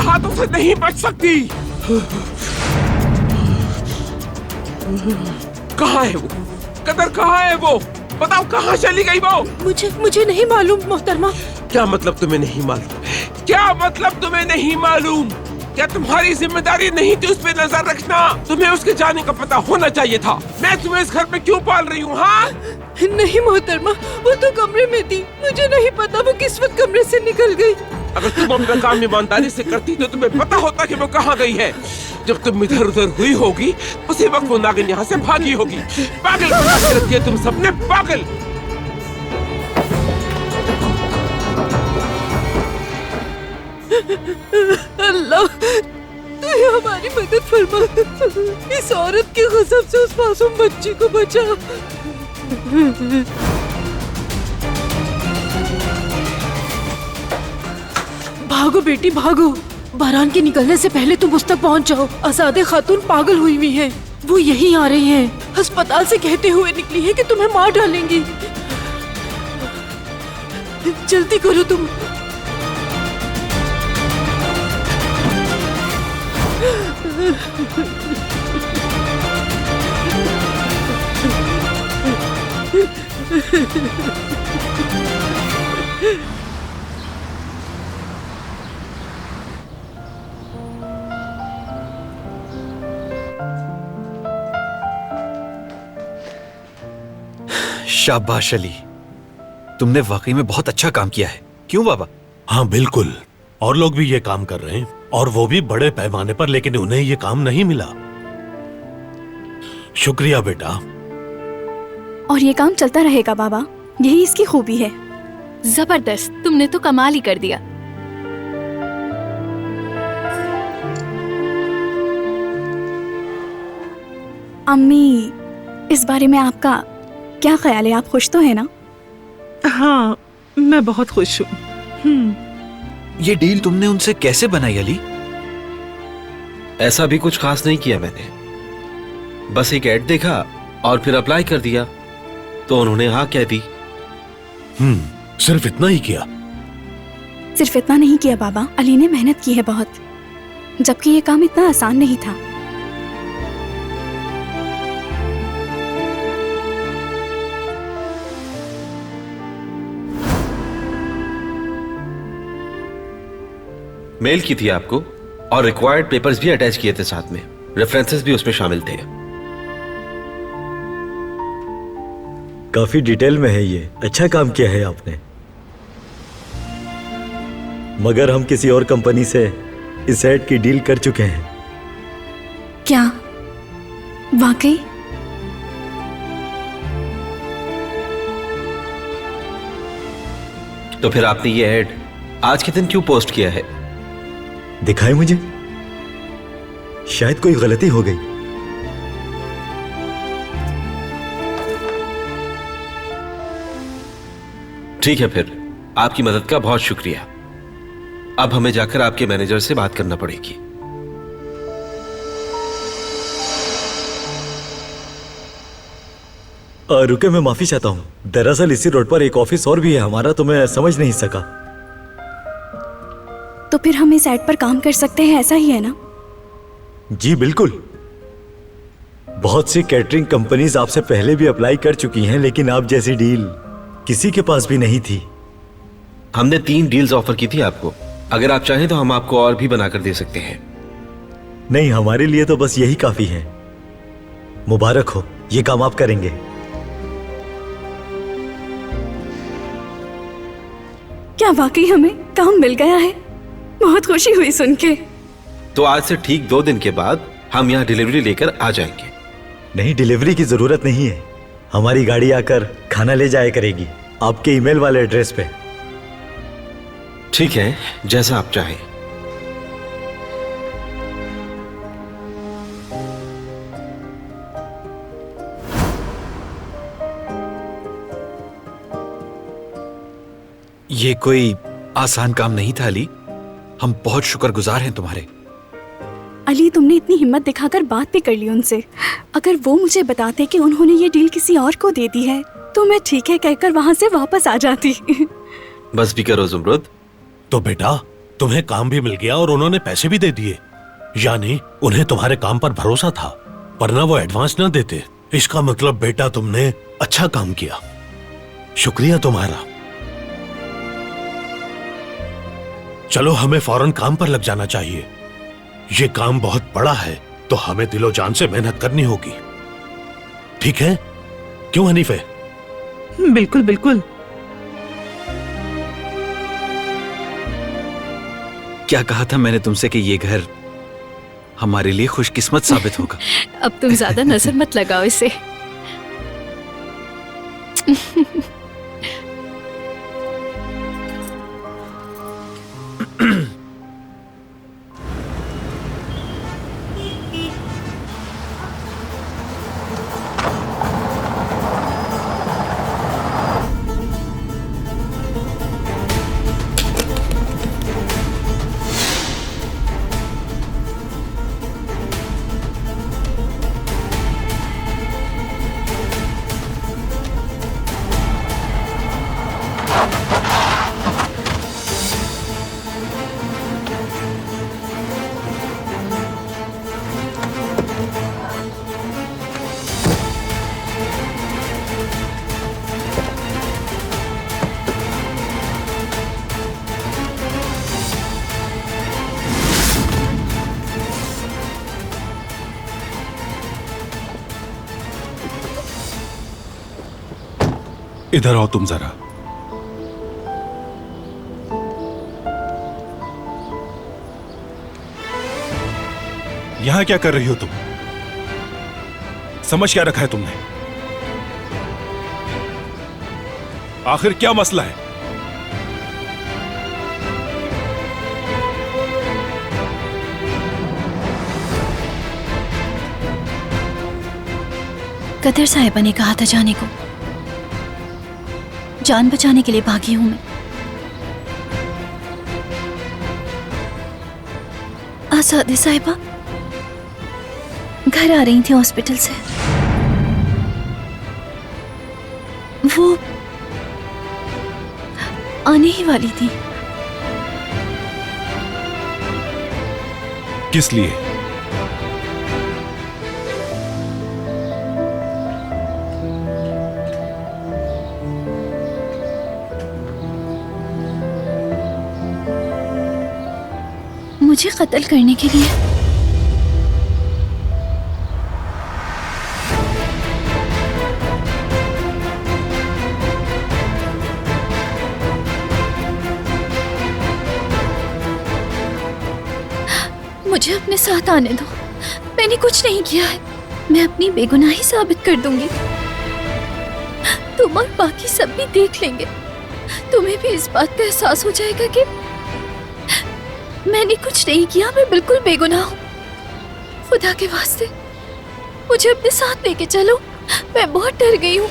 हाथों से नहीं बच सकती। कहाँ है वो? कदर कहाँ है वो? बताओ कहाँ चली गई वो? मुझे नहीं मालूम मोहतरमा। क्या मतलब तुम्हें नहीं मालूम? क्या मतलब तुम्हें नहीं मालूम? क्या तुम्हारी जिम्मेदारी नहीं थी उस पे नजर रखना? तुम्हें उसके जाने का पता होना चाहिए था। मैं तुम्हें इस घर में क्यों पाल रही हूँ? हाँ नहीं मोहतरमा, वो तो कमरे में थी। मुझे नहीं पता वो किस वक्त कमरे से निकल गई। अगर तुम अपना काम ईमानदारी से करती तो तुम्हें पता होता कि वो कहाँ गई है। जब तुम इधर उधर हुई होगी उसी वक्त वो नागिन यहाँ से भागी होगी। पागल बना के रखी है तुम सबने, पागल। अल्लाह, तू ही हमारी मदद फरमा। इस औरत के गज़ब से उस मासूम बच्ची को बचा। भागो बेटी भागो, बारान के निकलने से पहले तुम उस तक पहुंच जाओ। आज़ादे खातून पागल हुई हुई है, वो यहीं आ रही हैं। अस्पताल से कहते हुए निकली है कि तुम्हें मार डालेंगी। जल्दी करो तुम। शाबाश अली, तुमने वाकई में बहुत अच्छा काम किया है। क्यों बाबा? हाँ बिल्कुल, और लोग भी ये काम कर रहे हैं, और वो भी बड़े पैमाने पर, लेकिन उन्हें ये काम नहीं मिला। शुक्रिया बेटा। और ये काम चलता रहेगा बाबा, यही इसकी खूबी है। जबरदस्त, तुमने तो कमाल ही कर दिया। अम्मी, इस बारे में आपका क्या ख्याल है? आप खुश तो है ना? हाँ, मैं बहुत खुश हूँ। ये डील तुमने उनसे कैसे बनाई अली? ऐसा भी कुछ खास नहीं किया मैंने, बस एक ऐड देखा और फिर अप्लाई कर दिया, तो उन्होंने हाँ कह दी। सिर्फ इतना ही किया? सिर्फ इतना नहीं किया बाबा, अली ने मेहनत की है बहुत, जबकि ये काम इतना आसान नहीं था। मेल की थी आपको, और रिक्वायर्ड पेपर्स भी अटैच किए थे साथ में, रेफरेंसेस भी उसमें शामिल थे। काफी डिटेल में है ये, अच्छा काम किया है आपने। मगर हम किसी और कंपनी से इस ऐड की डील कर चुके हैं। क्या वाकई? तो फिर आपने ये ऐड आज के दिन क्यों पोस्ट किया है? दिखाए मुझे, शायद कोई गलती हो गई। ठीक है, फिर आपकी मदद का बहुत शुक्रिया। अब हमें जाकर आपके मैनेजर से बात करना पड़ेगी। रुके, मैं माफी चाहता हूँ। दरअसल इसी रोड पर एक ऑफिस और भी है हमारा, तो मैं समझ नहीं सका। तो फिर हम इस ऐड पर काम कर सकते हैं, ऐसा ही है ना? जी बिल्कुल। बहुत सी कैटरिंग कंपनीज आपसे पहले भी अप्लाई कर चुकी हैं, लेकिन आप जैसी डील किसी के पास भी नहीं थी। हमने 3 डील्स ऑफर की थी आपको, अगर आप चाहें तो हम आपको और भी बनाकर दे सकते हैं। नहीं, हमारे लिए तो बस यही काफी है। मुबारक हो, ये काम आप करेंगे। क्या वाकई हमें काम मिल गया है? बहुत खुशी हुई सुन के। तो आज से ठीक 2 दिन के बाद हम यहाँ डिलीवरी लेकर आ जाएंगे। नहीं, डिलीवरी की जरूरत नहीं है, हमारी गाड़ी आकर खाना ले जाया करेगी आपके ईमेल वाले एड्रेस पे। ठीक है, जैसा आप चाहें। ये कोई आसान काम नहीं था अली, हम बहुत शुक्रगुजार हैं तुम्हारे। अली, तुमने इतनी हिम्मत दिखाकर बात भी कर ली उनसे। अगर वो मुझे बताते कि उन्होंने ये डील किसी और को दे दी है, तो मैं ठीक है कहकर वहां से वापस आ जाती। बस भी करो जुमरुद। तो बेटा, तुम्हें काम भी मिल गया और उन्होंने पैसे भी दे दिए। यानी उन्हें तुम्हारे काम पर भरोसा था, वरना वो एडवांस ना देते। इसका मतलब बेटा तुमने अच्छा काम किया, शुक्रिया तुम्हारा। चलो हमें फौरन काम पर लग जाना चाहिए। ये काम बहुत बड़ा है तो हमें दिलो जान से मेहनत करनी होगी, ठीक है? क्यों हनीफे? बिल्कुल बिल्कुल। क्या कहा था मैंने तुमसे कि ये घर हमारे लिए खुशकिस्मत साबित होगा। अब तुम ज्यादा नजर मत लगाओ इसे। इधर आओ तुम जरा। यहां क्या कर रही हो तुम? समझ क्या रखा है तुमने? आखिर क्या मसला है? कदर साहिबा ने कहा था जाने को, जान बचाने के लिए भागी हूं मैं। आजादी साहिबा घर आ रही थी हॉस्पिटल से। वो आने ही वाली थी। किस लिए? मुझे कत्ल करने के लिए। मुझे अपने साथ आने दो, मैंने कुछ नहीं किया है। मैं अपनी बेगुनाही साबित कर दूंगी। तुम और बाकी सब भी देख लेंगे। तुम्हें भी इस बात का एहसास हो जाएगा कि मैंने कुछ नहीं किया, मैं बिल्कुल बेगुनाह हूँ। खुदा के वास्ते मुझे अपने साथ लेके चलो, मैं बहुत डर गई हूँ।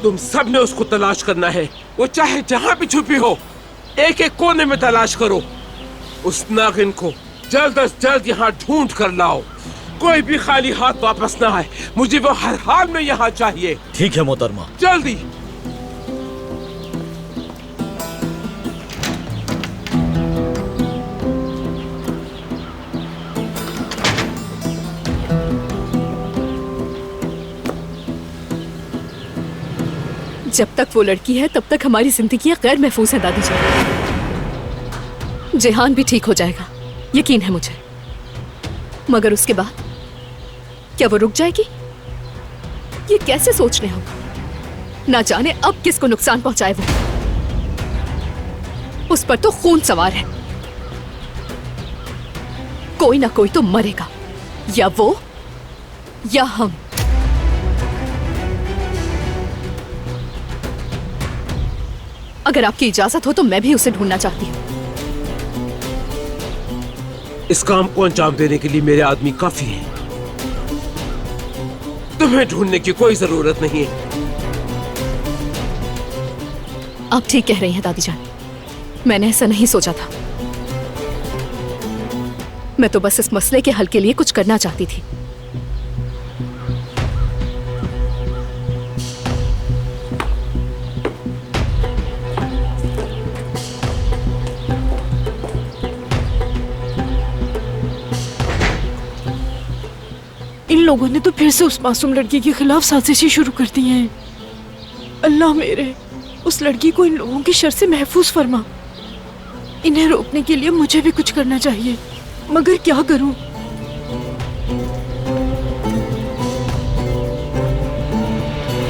तुम सब ने उसको तलाश करना है, वो चाहे जहां भी छुपी हो। एक एक कोने में तलाश करो। उस नागिन को जल्द अज जल्द यहाँ ढूंढ कर लाओ। कोई भी खाली हाथ वापस ना आए। मुझे वो हर हाल में यहाँ चाहिए। ठीक है मोहतरमा। जल्दी। जब तक वो लड़की है तब तक हमारी जिंदगी गैर महफूज है दादी जी। जेहान भी ठीक हो जाएगा, यकीन है मुझे। मगर उसके बाद क्या वो रुक जाएगी? ये कैसे सोचने हो? ना जाने अब किसको नुकसान पहुंचाए वो। उस पर तो खून सवार है। कोई ना कोई तो मरेगा, या वो या हम। अगर आपकी इजाजत हो तो मैं भी उसे ढूंढना चाहती हूँ। इस काम को अंजाम देने के लिए मेरे आदमी काफी हैं। तुम्हें ढूंढने की कोई जरूरत नहीं है। आप ठीक कह रही हैं दादी जान, मैंने ऐसा नहीं सोचा था। मैं तो बस इस मसले के हल के लिए कुछ करना चाहती थी। इन लोगों ने तो फिर से उस मासूम लड़की के खिलाफ साजिशें शुरू कर दी हैं। अल्लाह मेरे, उस लड़की को इन लोगों की शर से महफूज फरमा। इन्हें रोकने के लिए मुझे भी कुछ करना चाहिए, मगर क्या करूं?